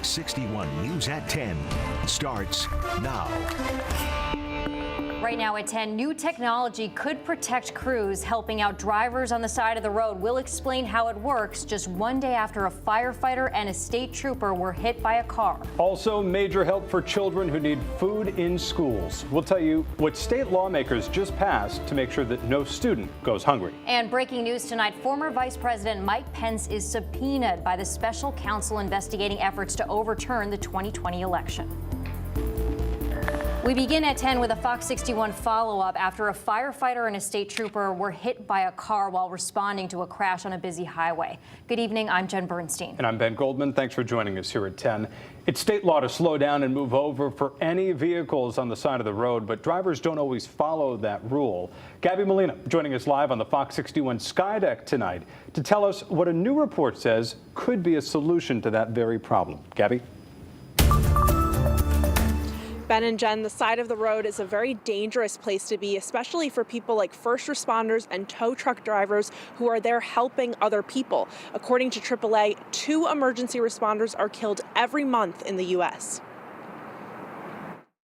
Fox 61 News at 10 starts now. Right now at 10, new technology could protect crews helping out drivers on the side of the road. We'll explain how it works just one day after a firefighter and a state trooper were hit by a car. Also, major help for children who need food in schools. We'll tell you what state lawmakers just passed to make sure that no student goes hungry. And breaking news tonight, former Vice President Mike Pence is subpoenaed by the special counsel investigating efforts to overturn the 2020 election. We begin at 10 with a Fox 61 follow-up after a firefighter and a state trooper were hit by a car while responding to a crash on a busy highway. Good evening, I'm Jen Bernstein. And I'm Ben Goldman. Thanks for joining us here at 10. It's state law to slow down and move over for any vehicles on the side of the road, but drivers don't always follow that rule. Gabby Molina joining us live on the Fox 61 Sky Deck tonight to tell us what a new report says could be a solution to that very problem. Gabby? Ben and Jen, the side of the road is a very dangerous place to be, especially for people like first responders and tow truck drivers who are there helping other people. According to AAA, 2 emergency responders are killed every month in the U.S.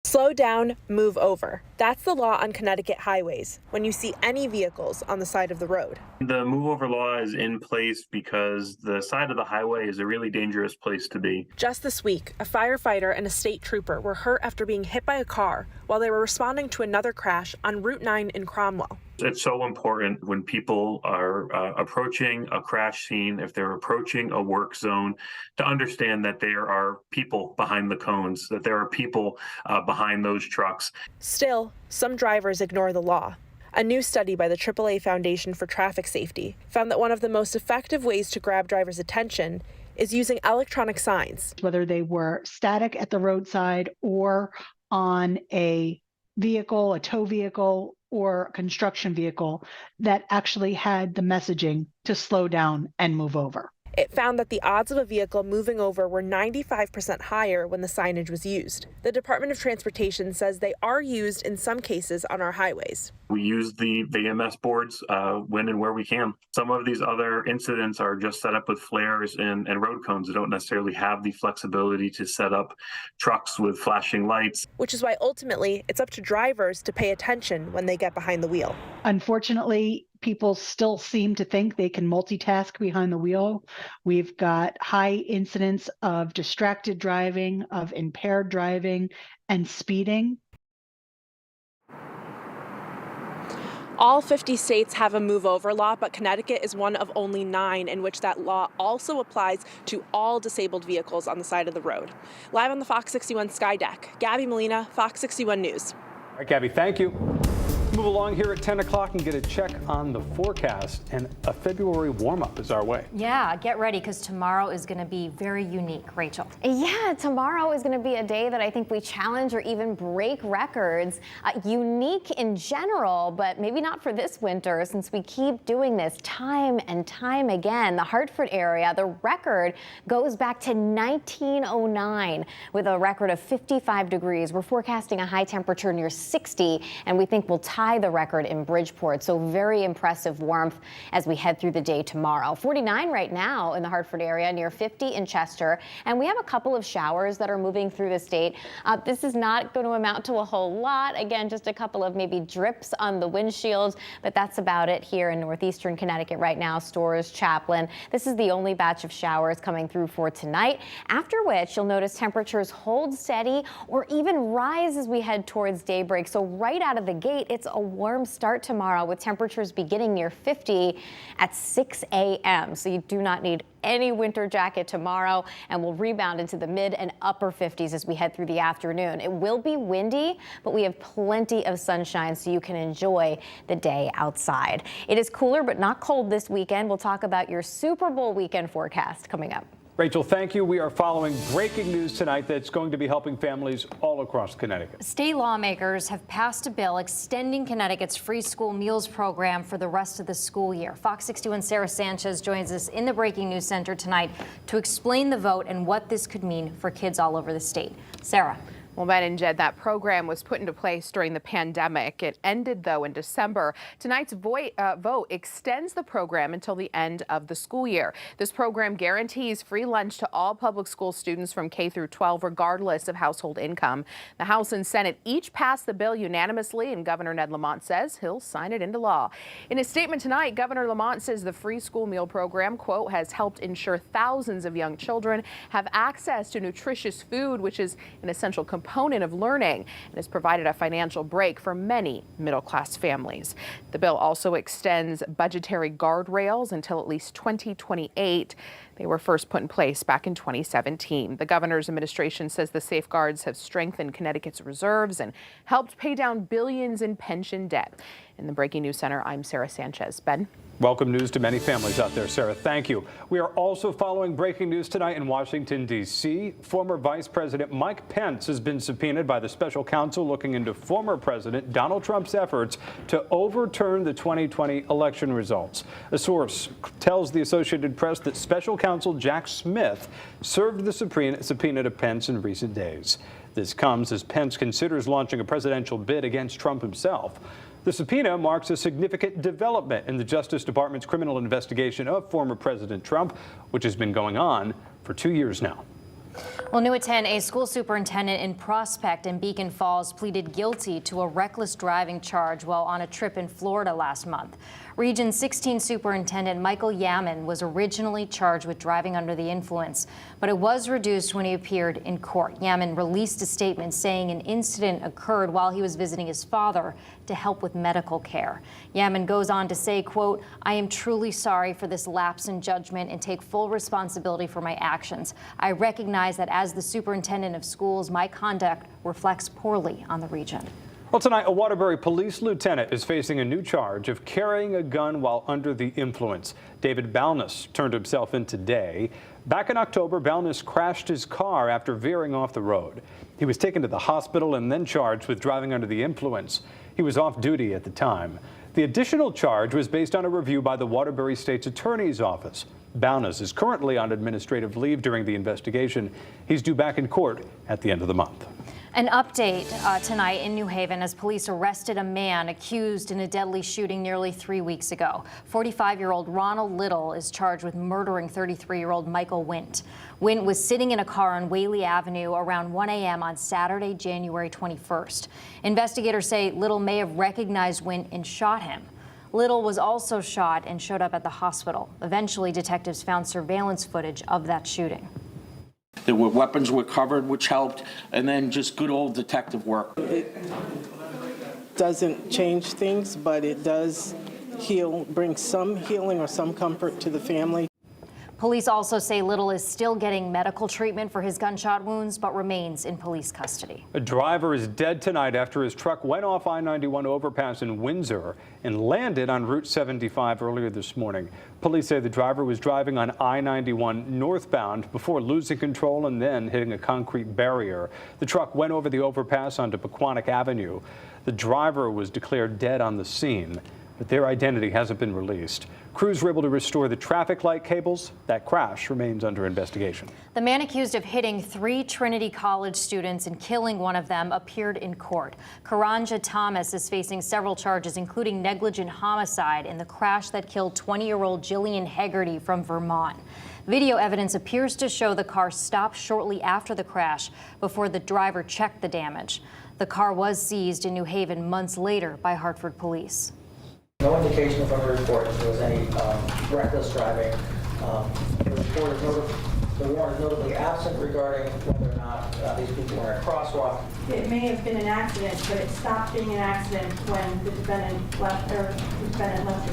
Slow down, move over. That's the law on Connecticut highways when you see any vehicles on the side of the road. The move over law is in place because the side of the highway is a really dangerous place to be. Just this week, a firefighter and a state trooper were hurt after being hit by a car while they were responding to another crash on Route 9 in Cromwell. It's so important when people are approaching a crash scene, if they're approaching a work zone, to understand that there are people behind the cones, that there are people behind those trucks. Still, some drivers ignore the law. A new study by the AAA Foundation for Traffic Safety found that one of the most effective ways to grab drivers' attention is using electronic signs. Whether they were static at the roadside or on a vehicle, a tow vehicle, or a construction vehicle that actually had the messaging to slow down and move over. It found that the odds of a vehicle moving over were 95% higher when the signage was used. The Department of Transportation says they are used in some cases on our highways. We use the VMS boards when and where we can. Some of these other incidents are just set up with flares and road cones. They don't necessarily have the flexibility to set up trucks with flashing lights. Which is why ultimately it's up to drivers to pay attention when they get behind the wheel. Unfortunately, people still seem to think they can multitask behind the wheel. We've got high incidents of distracted driving, of impaired driving, and speeding. All 50 states have a move-over law, but Connecticut is one of only 9 in which that law also applies to all disabled vehicles on the side of the road. Live on the Fox 61 Sky Deck, Gabby Molina, Fox 61 News. All right, Gabby, thank you. Move along here at 10 o'clock and get a check on the forecast, and a February warm-up is our way. Yeah, get ready because tomorrow is going to be very unique. Rachel. Yeah, tomorrow is going to be a day that I think we challenge or even break records. Unique in general, but maybe not for this winter since we keep doing this time and time again. The Hartford area, the record goes back to 1909 with a record of 55 degrees. We're forecasting a high temperature near 60, and we think we'll tie the record in Bridgeport. So very impressive warmth as we head through the day tomorrow. 49 right now in the Hartford area, near 50 in Chester. And we have a couple of showers that are moving through the state. This is not going to amount to a whole lot. Again, just a couple of maybe drips on the windshields, but that's about it here in northeastern Connecticut right now. Storrs, Chaplin. This is the only batch of showers coming through for tonight, after which you'll notice temperatures hold steady or even rise as we head towards daybreak. So right out of the gate, it's a warm start tomorrow with temperatures beginning near 50 at 6 a.m. So you do not need any winter jacket tomorrow, and we'll rebound into the mid and upper 50s as we head through the afternoon. It will be windy, but we have plenty of sunshine so you can enjoy the day outside. It is cooler but not cold this weekend. We'll talk about your Super Bowl weekend forecast coming up. Rachel, thank you. We are following breaking news tonight that's going to be helping families all across Connecticut. State lawmakers have passed a bill extending Connecticut's free school meals program for the rest of the school year. Fox 61's Sarah Sanchez joins us in the Breaking News Center tonight to explain the vote and what this could mean for kids all over the state. Sarah. Well, Ben and Jed, that program was put into place during the pandemic. It ended, though, in December. Tonight's vote extends the program until the end of the school year. This program guarantees free lunch to all public school students from K through 12, regardless of household income. The House and Senate each passed the bill unanimously, and Governor Ned Lamont says he'll sign it into law. In a statement tonight, Governor Lamont says the free school meal program, quote, has helped ensure thousands of young children have access to nutritious food, which is an essential component of learning, and has provided a financial break for many middle-class families. The bill also extends budgetary guardrails until at least 2028. They were first put in place back in 2017. The governor's administration says the safeguards have strengthened Connecticut's reserves and helped pay down billions in pension debt. In the Breaking News Center, I'm Sarah Sanchez. Ben? Welcome news to many families out there, Sarah. Thank you. We are also following breaking news tonight in Washington, D.C. Former Vice President Mike Pence has been subpoenaed by the special counsel looking into former President Donald Trump's efforts to overturn the 2020 election results. A source tells the Associated Press that special counsel Jack Smith served the subpoena to Pence in recent days. This comes as Pence considers launching a presidential bid against Trump himself. The subpoena marks a significant development in the Justice Department's criminal investigation of former President Trump, which has been going on for 2 years now. Well, new at 10, a school superintendent in Prospect and Beacon Falls pleaded guilty to a reckless driving charge while on a trip in Florida last month. Region 16 Superintendent Michael Yaman was originally charged with driving under the influence, but it was reduced when he appeared in court. Yaman released a statement saying an incident occurred while he was visiting his father to help with medical care. Yaman goes on to say, quote, "I am truly sorry for this lapse in judgment and take full responsibility for my actions. I recognize that as the superintendent of schools, my conduct reflects poorly on the region." Well, tonight, a Waterbury police lieutenant is facing a new charge of carrying a gun while under the influence. David Balness turned himself in today. Back in October, Balness crashed his car after veering off the road. He was taken to the hospital and then charged with driving under the influence. He was off duty at the time. The additional charge was based on a review by the Waterbury State's Attorney's Office. Balness is currently on administrative leave during the investigation. He's due back in court at the end of the month. An update tonight in New Haven as police arrested a man accused in a deadly shooting nearly 3 weeks ago. 45-year-old Ronald Little is charged with murdering 33-year-old Michael Wint. Wint was sitting in a car on Whaley Avenue around 1 a.m. on Saturday, January 21st. Investigators say Little may have recognized Wint and shot him. Little was also shot and showed up at the hospital. Eventually, detectives found surveillance footage of that shooting. There were weapons recovered, which helped, and then just good old detective work. It doesn't change things, but it does bring some healing or some comfort to the family. Police also say Little is still getting medical treatment for his gunshot wounds, but remains in police custody. A driver is dead tonight after his truck went off I-91 overpass in Windsor and landed on Route 75 earlier this morning. Police say the driver was driving on I-91 northbound before losing control and then hitting a concrete barrier. The truck went over the overpass onto Pequannock Avenue. The driver was declared dead on the scene, but their identity hasn't been released. Crews were able to restore the traffic light cables. That crash remains under investigation. The man accused of hitting 3 Trinity College students and killing one of them appeared in court. Karanja Thomas is facing several charges, including negligent homicide in the crash that killed 20-year-old Jillian Hegarty from Vermont. Video evidence appears to show the car stopped shortly after the crash before the driver checked the damage. The car was seized in New Haven months later by Hartford police. No indication from the report that there was any reckless driving. The warrant is notably absent regarding whether or not these people were in a crosswalk. It may have been an accident, but it stopped being an accident when the defendant left the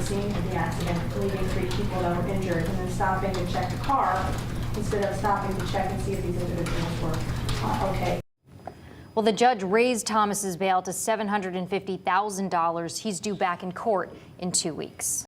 scene of the accident, leaving 3 people that were injured, and then stopping to check the car instead of stopping to check and see if these individuals were okay. Well, the judge raised Thomas's bail to $750,000. He's due back in court in 2 weeks.